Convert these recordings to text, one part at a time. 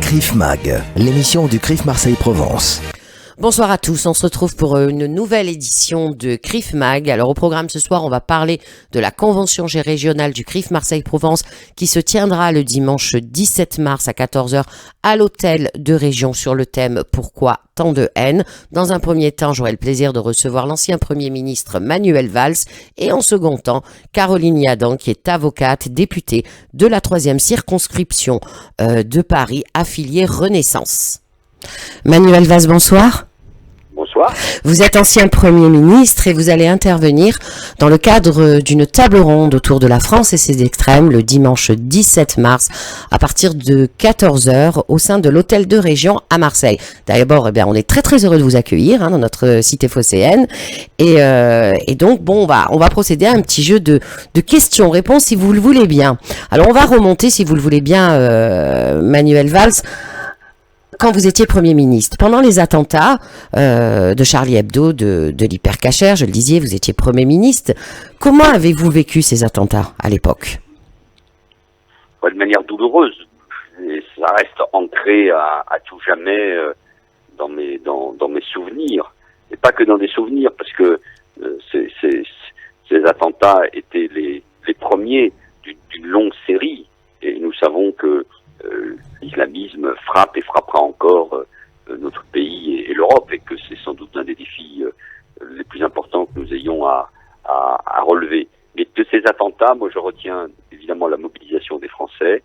CRIF Mag, l'émission du CRIF Marseille-Provence. Bonsoir à tous, on se retrouve pour une nouvelle édition de CRIF Mag. Alors au programme ce soir, on va parler de la convention régionale du CRIF Marseille-Provence qui se tiendra le dimanche 17 mars à 14h à l'hôtel de région sur le thème « Pourquoi tant de haine ?» Dans un premier temps, j'aurai le plaisir de recevoir l'ancien Premier ministre Manuel Valls et en second temps, Caroline Yadan qui est avocate, députée de la 3e circonscription de Paris, affiliée Renaissance. Manuel Valls, bonsoir. Bonsoir. Vous êtes ancien Premier ministre et vous allez intervenir dans le cadre d'une table ronde autour de la France et ses extrêmes le dimanche 17 mars à partir de 14h au sein de l'hôtel de région à Marseille. D'abord, on est très très heureux de vous accueillir dans notre cité phocéenne et donc on va procéder à un petit jeu de questions-réponses si vous le voulez bien. Alors on va remonter si vous le voulez bien, Manuel Valls. Quand vous étiez Premier ministre, pendant les attentats de Charlie Hebdo, de l'Hypercacher, je le disais, vous étiez Premier ministre. Comment avez-vous vécu ces attentats à l'époque ? De manière douloureuse. Et ça reste ancré à tout jamais dans mes souvenirs. Et pas que dans des souvenirs, parce que ces attentats étaient les premiers d'une longue série. Et nous savons que l'islamisme frappe et frappera encore notre pays et l'Europe, et que c'est sans doute un des défis les plus importants que nous ayons à relever. Mais de ces attentats, moi je retiens évidemment la mobilisation des Français,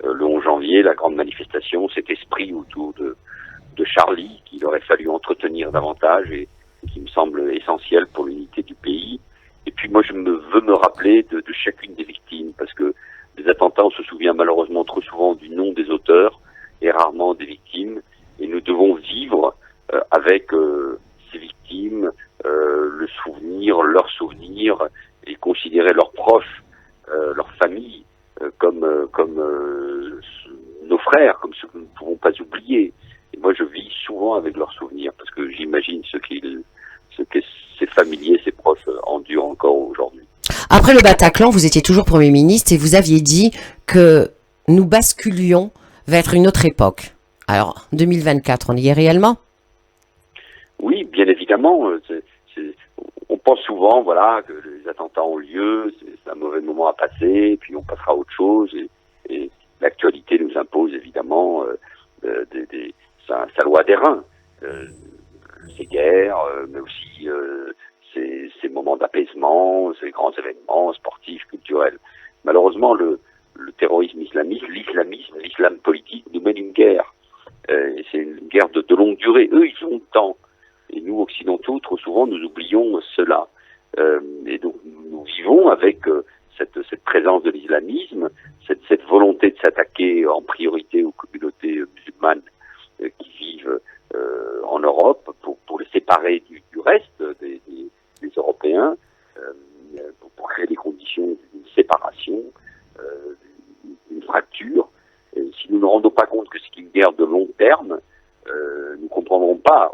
le 11 janvier, la grande manifestation, cet esprit autour de Charlie qu'il aurait fallu entretenir davantage et qui me semble essentiel pour l'unité du pays. Et puis moi je veux me rappeler de chacune des victimes, parce que les attentats, on se souvient malheureusement trop souvent du nom des auteurs et rarement des victimes. Et nous devons vivre avec ces victimes, leurs souvenirs, et considérer leurs proches, leurs familles comme nos frères, comme ceux que nous ne pouvons pas oublier. Et moi, je vis souvent avec leurs souvenirs, parce que j'imagine ce que ces familiers, ces proches endurent encore aujourd'hui. Après le Bataclan, vous étiez toujours Premier ministre et vous aviez dit que nous basculions vers une autre époque. Alors, 2024, on y est réellement ? Oui, bien évidemment. On pense souvent, que les attentats ont lieu, c'est un mauvais moment à passer, puis on passera à autre chose. Et l'actualité nous impose évidemment sa loi des reins. Ces guerres, mais aussi ces moments d'apaisement, ces grands événements sportifs, culturels. Malheureusement, le terrorisme islamiste, l'islam politique nous mène une guerre. Et c'est une guerre de longue durée. Eux, ils ont le temps. Et nous, occidentaux, trop souvent, nous oublions cela. Et donc, nous vivons avec cette présence de l'islamisme, cette volonté de s'attaquer en priorité aux communautés musulmanes qui vivent en Europe pour les séparer du reste des Européens, pour créer des conditions d'une séparation, d'une fracture. Et si nous ne rendons pas compte que c'est une guerre de long terme, nous ne comprendrons pas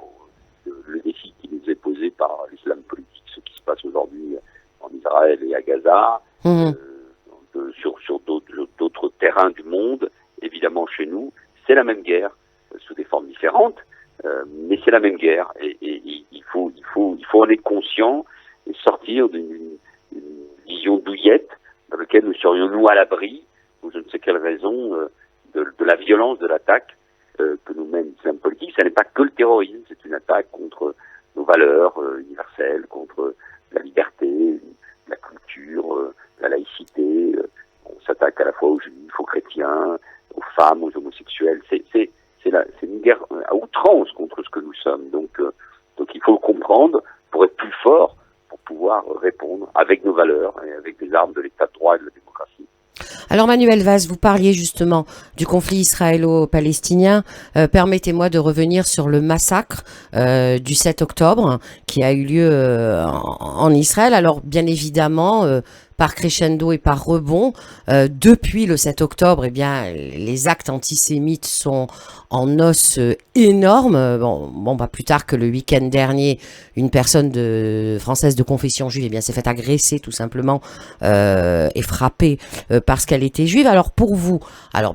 le défi qui nous est posé par l'islam politique, ce qui se passe aujourd'hui en Israël et à Gaza, sur d'autres terrains du monde, évidemment chez nous. C'est la même guerre, sous des formes différentes, mais c'est la même guerre. Et il faut en être conscient et sortir d'une vision douillette dans laquelle nous serions nous à l'abri, pour je ne sais quelle raison, de la violence de l'attaque que nous mène l'islam politique. Ça n'est pas que le terrorisme, c'est une attaque contre nos valeurs universelles, contre la liberté, la culture, la laïcité. On s'attaque à la fois aux juifs, aux chrétiens, aux femmes, aux homosexuels. C'est une guerre à outrance contre ce que nous sommes. Donc il faut le comprendre pour être plus fort, pour pouvoir répondre avec nos valeurs et avec des armes de l'état de droit et de la démocratie. Alors Manuel Valls, vous parliez justement du conflit israélo-palestinien. Permettez-moi de revenir sur le massacre du 7 octobre qui a eu lieu en Israël. Alors bien évidemment, par crescendo et par rebond, depuis le 7 octobre, les actes antisémites sont en hausse énorme. Plus tard que le week-end dernier, une personne française de confession juive, s'est fait agresser tout simplement et frappée parce qu'elle était juive. Alors pour vous,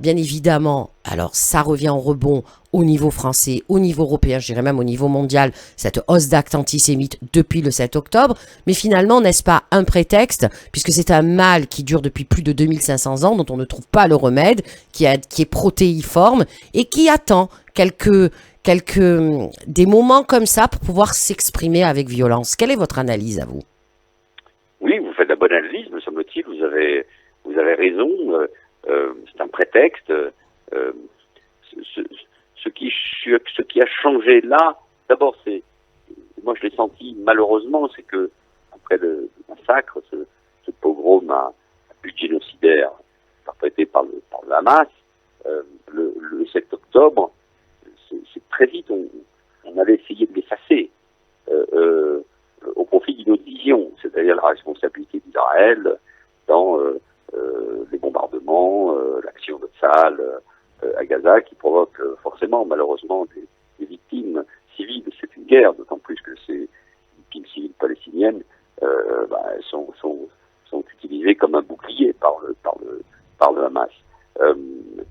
bien évidemment, alors ça revient en rebond au niveau français, au niveau européen, je dirais même au niveau mondial, cette hausse d'actes antisémites depuis le 7 octobre. Mais finalement, n'est-ce pas un prétexte, puisque c'est un mal qui dure depuis plus de 2500 ans, dont on ne trouve pas le remède, qui est protéiforme et qui attend des moments comme ça pour pouvoir s'exprimer avec violence. Quelle est votre analyse à vous? Oui, vous faites la bonne analyse, me semble-t-il. Vous avez raison. C'est un prétexte. Ce qui a changé là, d'abord, moi je l'ai senti malheureusement, c'est que après le massacre, ce pogrom à but génocidaire perpétré par le Hamas, le 7 octobre, c'est très vite, on avait essayé de l'effacer au profit d'une autre vision, c'est-à-dire la responsabilité d'Israël dans les bombardements, l'action de Tsahal à Gaza, qui provoque forcément, malheureusement, des victimes civiles. C'est une guerre, d'autant plus que ces victimes civiles palestiniennes sont utilisées comme un bouclier par le Hamas.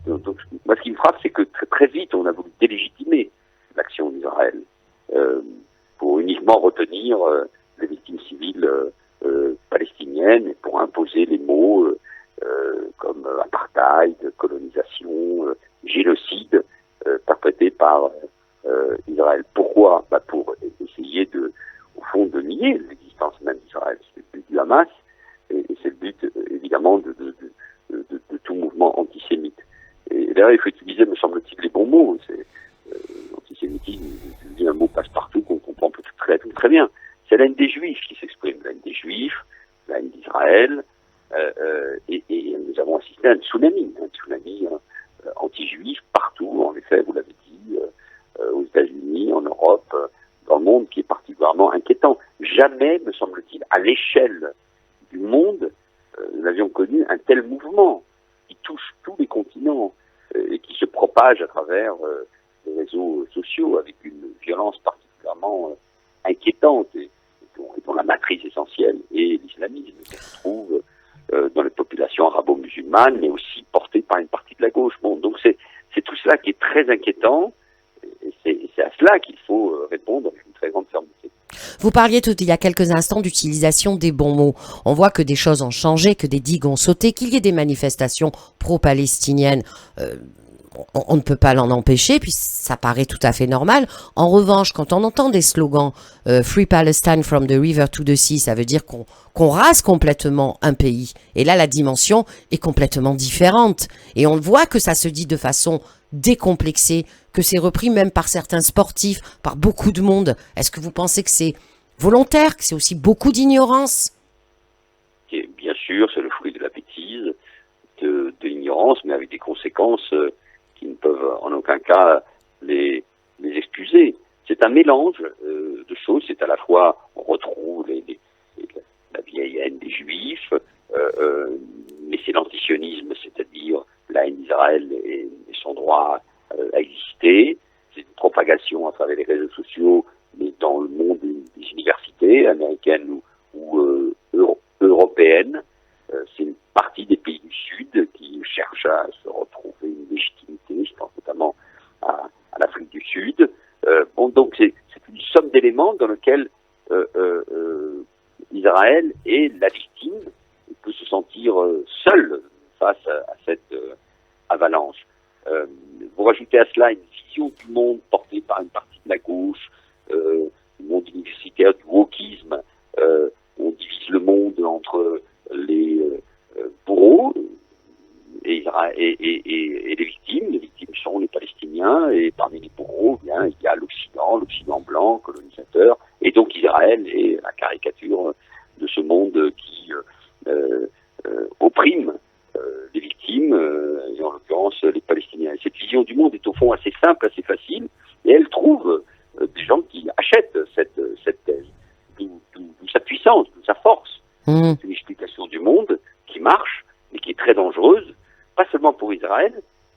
Donc, moi, ce qui me frappe, c'est que très vite, on a voulu délégitimer l'action d'Israël pour uniquement retenir les victimes civiles palestiniennes et pour imposer les mots comme apartheid, colonisation, génocide perpétré par Israël. Pourquoi? Pour essayer au fond, de nier l'existence même d'Israël. C'est le but du Hamas et c'est le but, évidemment, de tout mouvement antisémite. Et là, il faut utiliser, me semble-t-il, les bons mots. L'antisémitisme, c'est un mot passe-partout qu'on comprend très bien. C'est la haine des Juifs qui s'exprime, la haine des Juifs, la haine d'Israël, et nous avons assisté à un tsunami anti-juif partout, en effet, vous l'avez dit, aux États-Unis, en Europe, dans le monde, qui est particulièrement inquiétant. Jamais, me semble-t-il, à l'échelle du monde, nous n'avions connu un tel mouvement qui touche tous les continents et qui se propage à travers les réseaux sociaux avec une violence particulièrement inquiétante et dont la matrice essentielle est l'islamisme, qu'on trouve dans les populations arabo-musulmanes, mais aussi portée par une partie de la gauche. Bon, donc c'est tout cela qui est très inquiétant, et c'est à cela qu'il faut répondre avec une très grande fermeté. Vous parliez il y a quelques instants d'utilisation des bons mots. On voit que des choses ont changé, que des digues ont sauté, qu'il y ait des manifestations pro-palestiniennes. On ne peut pas l'en empêcher, puis ça paraît tout à fait normal. En revanche, quand on entend des slogans Free Palestine from the river to the sea, ça veut dire qu'on rase complètement un pays. Et là, la dimension est complètement différente. Et on voit que ça se dit de façon décomplexée, que c'est repris même par certains sportifs, par beaucoup de monde. Est-ce que vous pensez que c'est volontaire, que c'est aussi beaucoup d'ignorance? Et bien sûr, c'est le fruit de la bêtise, de l'ignorance, mais avec des conséquences qui ne peuvent en aucun cas les excuser. C'est un mélange de choses. C'est à la fois, on retrouve la vieille haine des Juifs, mais c'est l'antisionisme, c'est-à-dire la haine d'Israël et son droit à exister. C'est une propagation à travers les réseaux sociaux, mais dans le monde des universités américaines ou européennes. C'est une partie des pays du Sud qui cherchent à se retrouver une légitimité, je pense notamment à l'Afrique du Sud. Donc c'est une somme d'éléments dans lequel Israël est la victime et peut se sentir seul face à cette avalanche. Vous rajoutez à cela une vision du monde portée par une partie de la gauche, du monde universitaire, du wokisme. On divise le monde entre les bourreaux et les victimes. Les victimes sont les Palestiniens, et parmi les bourreaux, bien, il y a l'Occident blanc, colonisateur, et donc Israël est la caricature de ce monde qui opprime les victimes, et en l'occurrence les Palestiniens. Et cette vision du monde est au fond assez simple, assez facile, et elle trouve des gens qui achètent cette thèse, d'où sa puissance, d'où sa force. C'est une explication du monde qui marche, mais qui est très dangereuse, pas seulement pour Israël,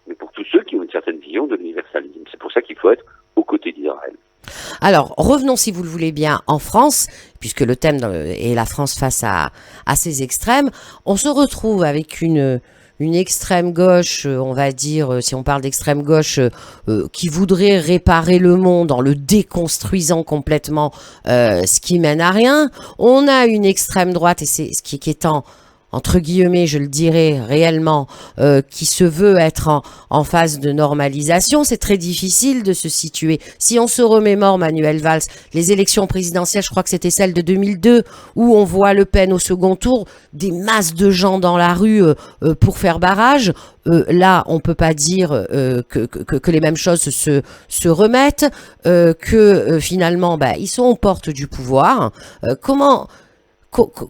mais pour tous ceux qui ont une certaine vision de l'universalisme. C'est pour ça qu'il faut être aux côtés d'Israël. Alors, revenons, si vous le voulez bien, en France, puisque le thème est la France face à ces extrêmes. On se retrouve avec une une extrême gauche, on va dire, si on parle d'extrême gauche, qui voudrait réparer le monde en le déconstruisant complètement, ce qui mène à rien. On a une extrême droite, et c'est ce qui est entre guillemets, je le dirais réellement, qui se veut être en phase de normalisation. C'est très difficile de se situer. Si on se remémore, Manuel Valls, les élections présidentielles, je crois que c'était celle de 2002, où on voit Le Pen au second tour, des masses de gens dans la rue pour faire barrage. Là, on peut pas dire que les mêmes choses se remettent, que finalement, ils sont aux portes du pouvoir.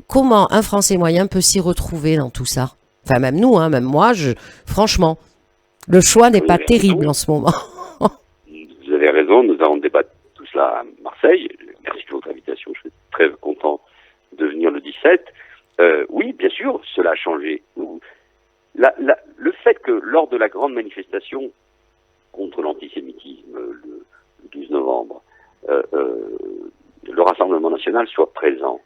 Comment un Français moyen peut s'y retrouver dans tout ça? Enfin, même nous, même moi, franchement, le choix n'est pas terrible en ce moment. Vous avez raison, nous allons débattre tout cela à Marseille. Merci de votre invitation, je suis très content de venir le 17. Oui, bien sûr, cela a changé. Le fait que lors de la grande manifestation contre l'antisémitisme le 12 novembre, le Rassemblement national soit présent,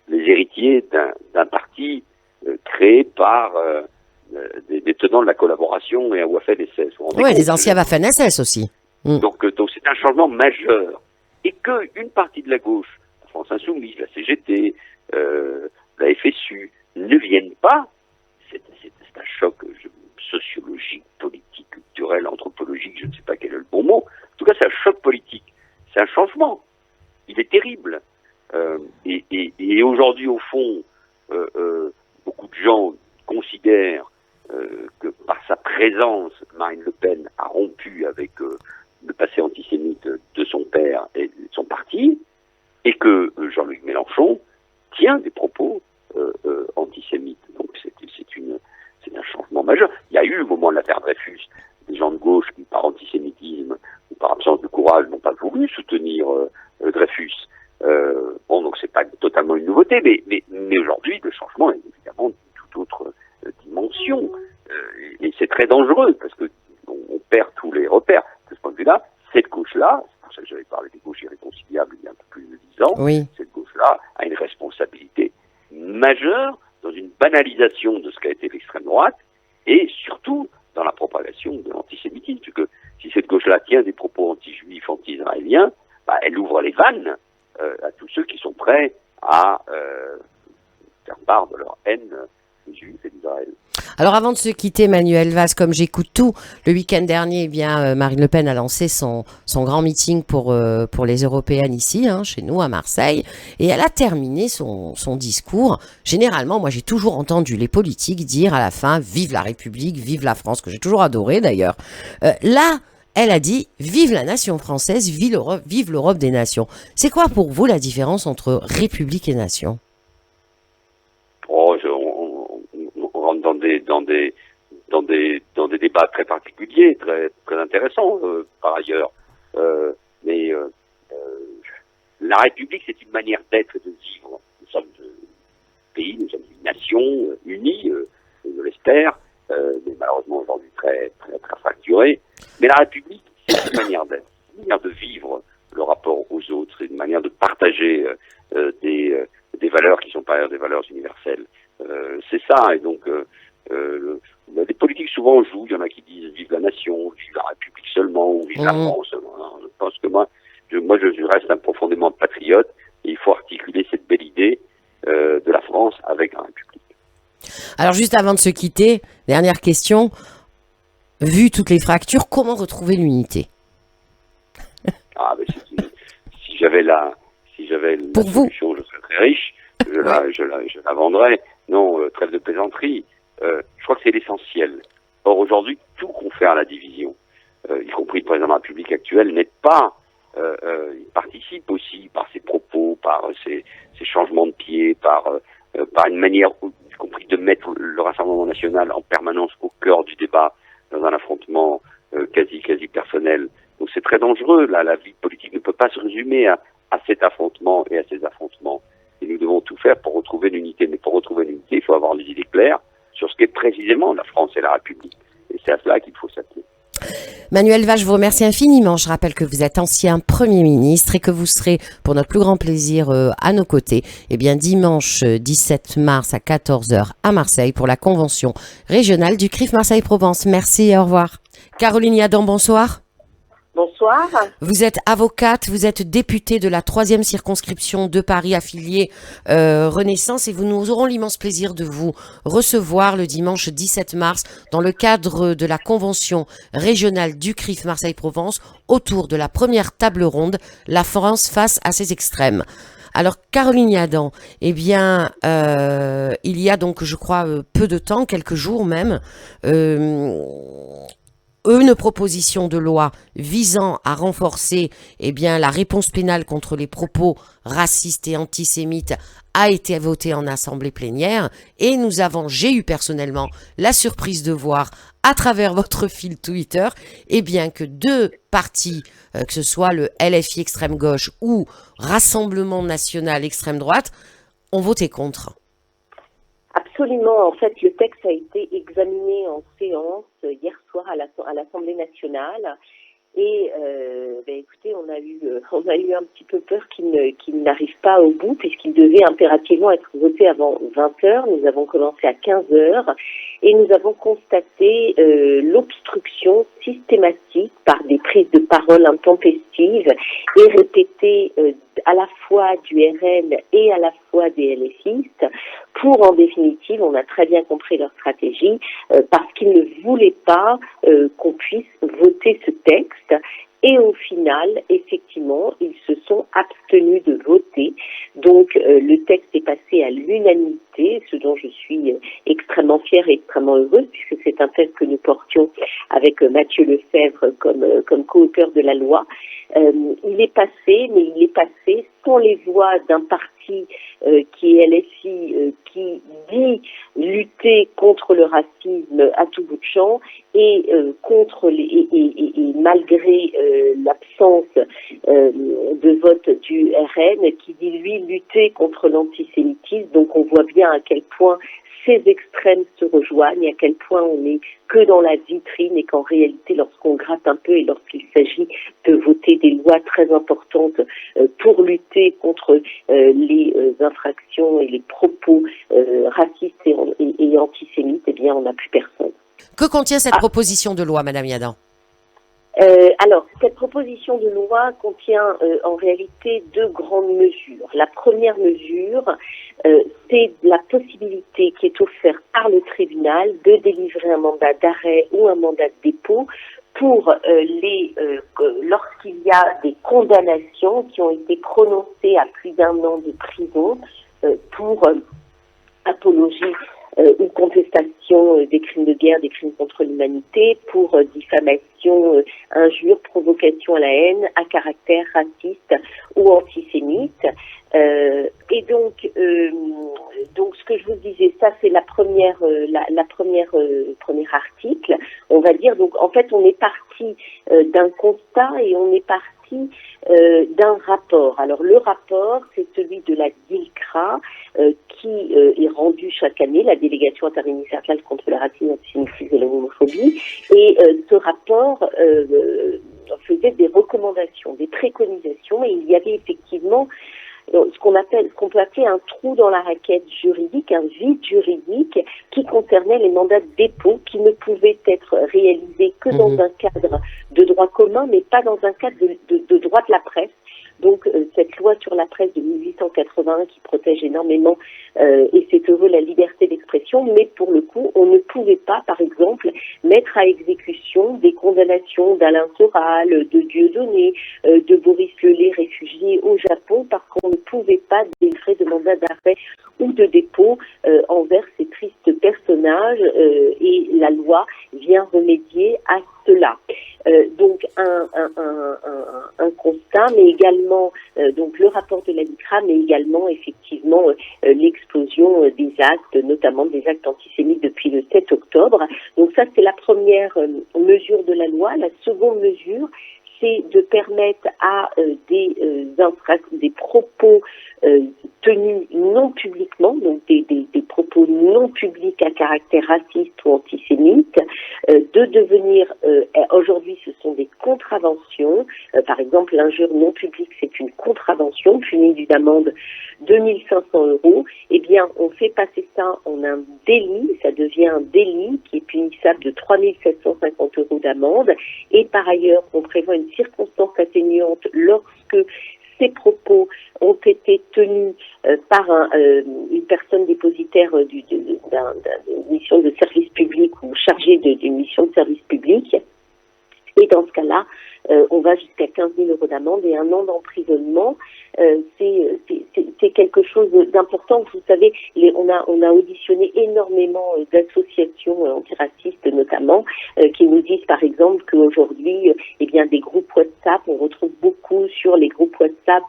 les héritiers d'un parti créé par des tenants de la collaboration et à Waffen-SS. Oui, des anciens Waffen-SS aussi. Donc c'est un changement majeur. Et qu'une partie de la gauche, la France Insoumise, la CGT, la FSU, ne viennent pas, c'est un choc sociologique, politique, culturel, anthropologique, je ne sais pas quel est le bon mot. En tout cas, c'est un choc politique. C'est un changement. Il est terrible. Et aujourd'hui, au fond, beaucoup de gens considèrent que par sa présence, Marine Le Pen a rompu avec le passé antisémite de son père et de son parti, et que Jean-Luc Mélenchon tient des propos antisémites. Donc c'est un changement majeur. Il y a eu au moment de l'affaire Dreyfus des gens de gauche qui, par antisémitisme ou par absence de courage, n'ont pas voulu soutenir Dreyfus. Donc c'est pas totalement une nouveauté, mais aujourd'hui le changement est évidemment d'une toute autre dimension, et c'est très dangereux parce que on perd tous les repères. De ce point de vue-là, cette gauche-là, c'est pour ça que j'avais parlé des gauches irréconciliables il y a un peu plus de 10 ans, oui. Cette gauche-là a une responsabilité majeure dans une banalisation de ce qu'a été l'extrême droite et surtout dans la propagation de l'antisémitisme, parce que si cette gauche-là tient des propos anti-juifs, anti-israéliens, elle ouvre les vannes à tous ceux qui sont prêts à faire part de leur haine des Juifs et d'Israël. Alors avant de se quitter, Manuel Valls, comme j'écoute tout, le week-end dernier, Marine Le Pen a lancé son grand meeting pour les européennes ici, chez nous à Marseille, et elle a terminé son discours. Généralement, moi j'ai toujours entendu les politiques dire à la fin « Vive la République, vive la France », que j'ai toujours adoré d'ailleurs. Là, elle a dit « Vive la nation française, vive l'Europe des nations ». C'est quoi pour vous la différence entre République et nation ? On rentre dans des débats très particuliers, très très intéressants par ailleurs. Mais la République, c'est une manière d'être et de vivre. Nous sommes un pays, nous sommes une nation unie, je l'espère, mais malheureusement aujourd'hui très très très fracturée. Mais la République, c'est une manière d'être, une manière de vivre le rapport aux autres, c'est une manière de partager des valeurs qui sont par ailleurs des valeurs universelles. C'est ça, et donc les politiques souvent jouent, il y en a qui disent vive la nation, vive la République seulement, ou vive la France seulement. Je pense que moi je reste un profondément patriote, et il faut articuler cette belle idée de la France avec la République. Alors juste avant de se quitter, dernière question, vu toutes les fractures, comment retrouver l'unité ? Si j'avais la solution, je serais très riche, je la vendrais. Non, trêve de plaisanterie. Je crois que c'est l'essentiel. Or, aujourd'hui, tout confère à la division, y compris le président de la République actuelle, n'aide pas. Il participe aussi par ses propos, par ses changements de pied, par une manière, y compris de mettre le Rassemblement national en permanence au cœur du débat dans un affrontement quasi personnel. Donc c'est très dangereux. La vie politique ne peut pas se résumer à cet affrontement et à ces affrontements. Et nous devons tout faire pour retrouver l'unité. Mais pour retrouver l'unité, il faut avoir des idées claires sur ce qu'est précisément la France et la République. Et c'est à cela qu'il faut s'appeler. Manuel Valls, je vous remercie infiniment. Je rappelle que vous êtes ancien Premier ministre et que vous serez, pour notre plus grand plaisir, à nos côtés, dimanche 17 mars à 14 heures à Marseille pour la convention régionale du CRIF Marseille-Provence. Merci et au revoir. Caroline Yadan, bonsoir. Bonsoir. Vous êtes avocate, vous êtes députée de la 3e circonscription de Paris affiliée Renaissance et nous aurons l'immense plaisir de vous recevoir le dimanche 17 mars dans le cadre de la convention régionale du CRIF Marseille-Provence autour de la première table ronde, la France face à ses extrêmes. Alors Caroline Yadan, il y a donc je crois peu de temps, quelques jours même, une proposition de loi visant à renforcer la réponse pénale contre les propos racistes et antisémites a été votée en assemblée plénière et j'ai eu personnellement la surprise de voir à travers votre fil Twitter que deux partis, que ce soit le LFI extrême gauche ou Rassemblement national extrême droite, ont voté contre. Absolument. En fait, le texte a été examiné en séance hier soir à l'Assemblée nationale. Et écoutez, on a eu un petit peu peur qu'il n'arrive pas au bout puisqu'il devait impérativement être voté avant 20h. Nous avons commencé à 15h et nous avons constaté l'obstruction systématique par des prises de parole intempestives et répétées à la fois du RN et à la fois des LFistes pour, en définitive, on a très bien compris leur stratégie, parce qu'ils ne voulaient pas qu'on puisse voter ce texte. Et au final, effectivement, ils se sont abstenus de voter. Donc, le texte est passé à l'unanimité, ce dont je suis extrêmement fière et extrêmement heureuse, puisque c'est un texte que nous portions avec Mathieu Lefebvre comme co-auteur de la loi. Il est passé, mais il est passé sans les voix d'un parti qui est LFI, qui dit lutter contre le racisme à tout bout de champ et malgré l'absence de vote du RN qui dit lui lutter contre l'antisémitisme. Donc on voit bien à quel point ces extrêmes se rejoignent, à quel point on n'est que dans la vitrine et qu'en réalité, lorsqu'on gratte un peu et lorsqu'il s'agit de voter des lois très importantes pour lutter contre les infractions et les propos racistes et antisémites, on n'a plus personne. Que contient cette proposition de loi, Madame Yadan ? Alors, cette proposition de loi contient en réalité deux grandes mesures. La première mesure, c'est la possibilité qui est offerte par le tribunal de délivrer un mandat d'arrêt ou un mandat de dépôt pour lorsqu'il y a des condamnations qui ont été prononcées à plus d'1 an de prison pour apologie ou contestation des crimes de guerre, des crimes contre l'humanité, pour diffamation, injure, provocation à la haine, à caractère raciste ou antisémite. Et donc ce que je vous disais, ça c'est la première, premier article. On va dire, donc en fait, on est parti d'un constat et on est parti d'un rapport. Alors le rapport, c'est celui de la DILCRA qui est rendu chaque année, la délégation interministérielle contre le racisme, l'antisémitisme et l'homophobie. Et ce rapport faisait des recommandations, des préconisations, et il y avait effectivement ce qu'on peut appeler un trou dans la raquette juridique, un vide juridique qui concernait les mandats de dépôt qui ne pouvaient être réalisés que dans un cadre de droit commun, mais pas dans un cadre de droit de la presse. Donc cette loi sur la presse de 1881 qui protège énormément, et c'est heureux, la liberté d'expression, mais pour le coup, on ne pouvait pas, par exemple, mettre à exécution des condamnations d'Alain Soral, de Dieudonné, de Boris Lelay, réfugié au Japon, parce qu'on ne pouvait pas délivrer de mandat d'arrêt ou de dépôt envers ces tristes personnages, et la loi vient remédier à cela. Donc un constat, mais également donc le rapport de la DILCRA, mais également effectivement l'explosion des actes, notamment des actes antisémites depuis le 7 octobre. Donc ça, c'est la première mesure de la loi. La seconde mesure, c'est de permettre à des propos tenus non publiquement, donc des propos non publics à caractère raciste ou antisémite, de devenir, aujourd'hui ce sont des contraventions, par exemple l'injure non publique c'est une contravention punie d'une amende de 2 500 €, eh bien on fait passer ça en un délit, ça devient un délit qui est punissable de 3 750 € d'amende, et par ailleurs on prévoit une circonstance atténuante lorsque ces propos ont été tenus par une personne dépositaire d'une mission de service public ou chargée d'une mission de service public. Et dans ce cas-là, on va jusqu'à 15 000 € d'amende et 1 an d'emprisonnement. C'est quelque chose d'important. Vous savez, on a auditionné énormément d'associations antiracistes notamment, qui nous disent par exemple qu'aujourd'hui, eh bien, des groupes WhatsApp, on retrouve beaucoup sur les groupes WhatsApp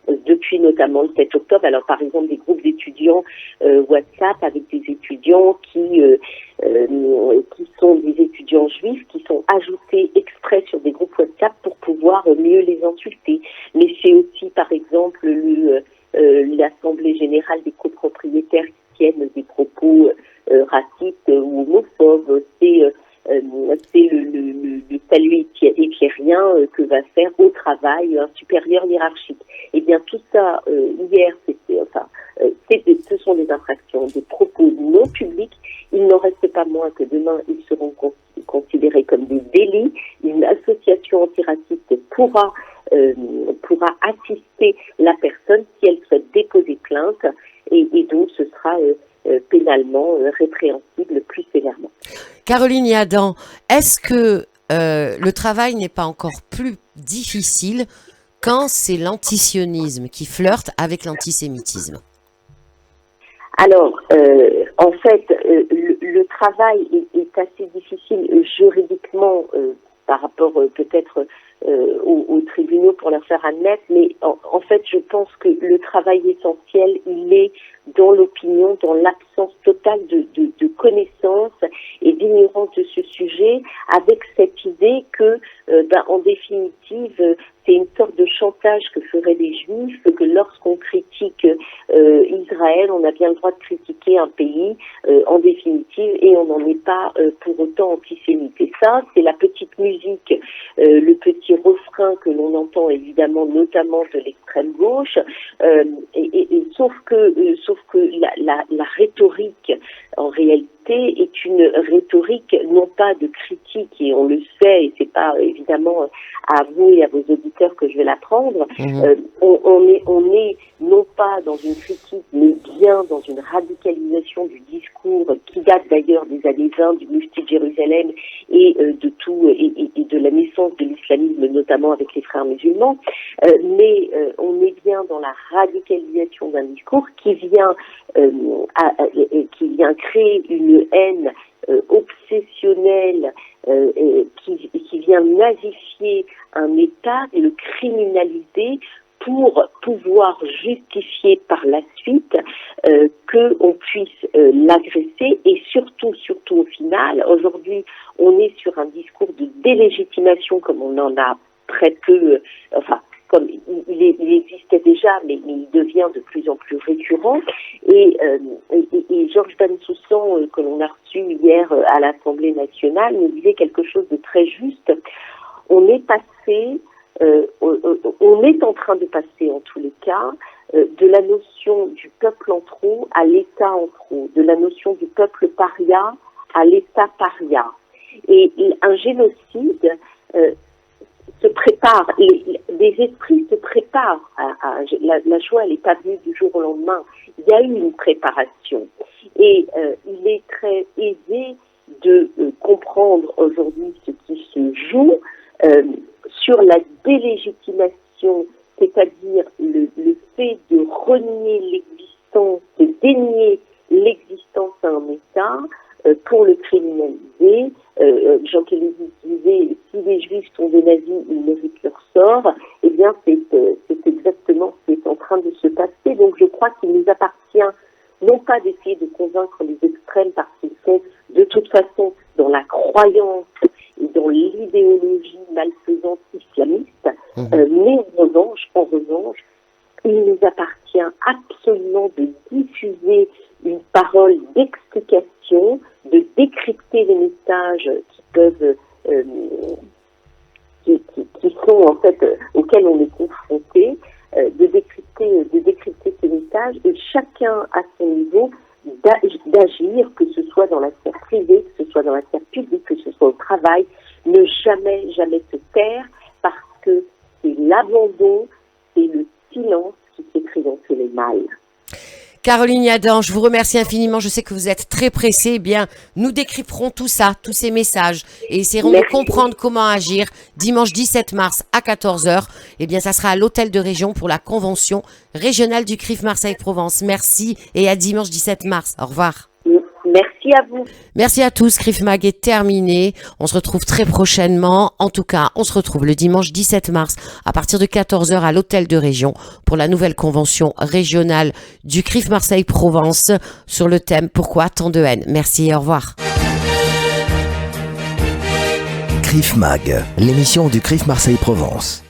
depuis notamment le 7 octobre. Alors par exemple des groupes d'étudiants WhatsApp avec des étudiants qui sont des étudiants juifs qui sont ajoutés exprès sur des groupes WhatsApp pour pouvoir mieux les insulter. Mais c'est aussi par exemple l'Assemblée générale des copropriétaires qui tiennent des propos racistes ou homophobes. C'est le salut éthérien que va faire au travail un supérieur hiérarchique. Eh bien tout ça, hier, ce sont des infractions, des propos non publics. Il n'en reste pas moins que demain, ils seront considérés comme des délits. Une association antiraciste pourra assister la personne si elle souhaite déposer plainte et donc ce sera pénalement répréhensible plus sévèrement. Caroline Yadan, est-ce que le travail n'est pas encore plus difficile quand c'est l'antisionisme qui flirte avec l'antisémitisme? Alors, en fait, le travail est assez difficile juridiquement par rapport peut-être aux tribunaux pour leur faire admettre, mais en fait, je pense que le travail essentiel, il est dans l'opinion, dans l'absence totale de connaissances et d'ignorance de ce sujet, avec cette idée que, en définitive, c'est une sorte de chantage que feraient les Juifs, que lorsqu'on critique Israël, on a bien le droit de critiquer un pays en définitive, et on n'en est pas pour autant antisémite. Et ça, c'est la petite musique, le petit refrain que l'on entend évidemment, notamment de l'extrême gauche, sauf que la rhétorique, en réalité, est une rhétorique non pas de critique, et on le sait, et c'est pas évidemment à vous et à vos auditeurs que je vais l'apprendre. On est non pas dans une critique, mais bien dans une radicalisation du discours qui date d'ailleurs des années 20 du Mufti de Jérusalem et de la naissance de l'islamisme, notamment avec les frères musulmans. Mais on est bien dans la radicalisation d'un discours qui vient créer une haine obsessionnelle, qui vient nazifier un État et le criminaliser pour pouvoir justifier par la suite qu'on puisse l'agresser, et surtout au final, aujourd'hui, on est sur un discours de délégitimation comme on en a très peu, comme il existait déjà, mais il devient de plus en plus récurrent. Et Georges Bensoussan, que l'on a reçu hier à l'Assemblée nationale, nous disait quelque chose de très juste. On est en train de passer, en tous les cas, de la notion du peuple en trop à l'État en trop, de la notion du peuple paria à l'État paria. Et un génocide se prépare, des esprits se préparent la Shoah, elle n'est pas venue du jour au lendemain. Il y a eu une préparation. Et il est très aisé de comprendre aujourd'hui ce qui se joue sur la délégitimation, c'est-à-dire le fait de renier l'existence, de dénier l'existence à un État pour le criminaliser. Jean Kelly disait, si les Juifs sont des nazis, ils méritent leur sort. Eh bien, c'est exactement ce qui est en train de se passer. Donc, je crois qu'il nous appartient non pas d'essayer de convaincre les extrêmes parce qu'ils sont de toute façon dans la croyance et dans l'idéologie malfaisante islamiste, Mais en revanche, il nous appartient absolument de diffuser une parole d'explication, de décrypter les messages qui peuvent, qui sont en fait auxquels on est confronté, de décrypter ces messages, et chacun à son niveau d'agir, que ce soit dans la sphère privée, que ce soit dans la sphère publique, que ce soit au travail, ne jamais se taire, parce que c'est l'abandon, c'est le silence qui fait triompher le mal. Caroline Yadan, je vous remercie infiniment. Je sais que vous êtes très pressée. Eh bien, nous décrypterons tout ça, tous ces messages, et essaierons de comprendre comment agir dimanche 17 mars à 14h. Eh bien, ça sera à l'hôtel de région pour la convention régionale du CRIF Marseille-Provence. Merci et à dimanche 17 mars. Au revoir. Merci à vous. Merci à tous. CRIF Mag est terminé. On se retrouve très prochainement. En tout cas, on se retrouve le dimanche 17 mars à partir de 14h à l'hôtel de région pour la nouvelle convention régionale du CRIF Marseille-Provence sur le thème « Pourquoi tant de haine ?» Merci et au revoir. CRIF Mag, l'émission du CRIF Marseille-Provence.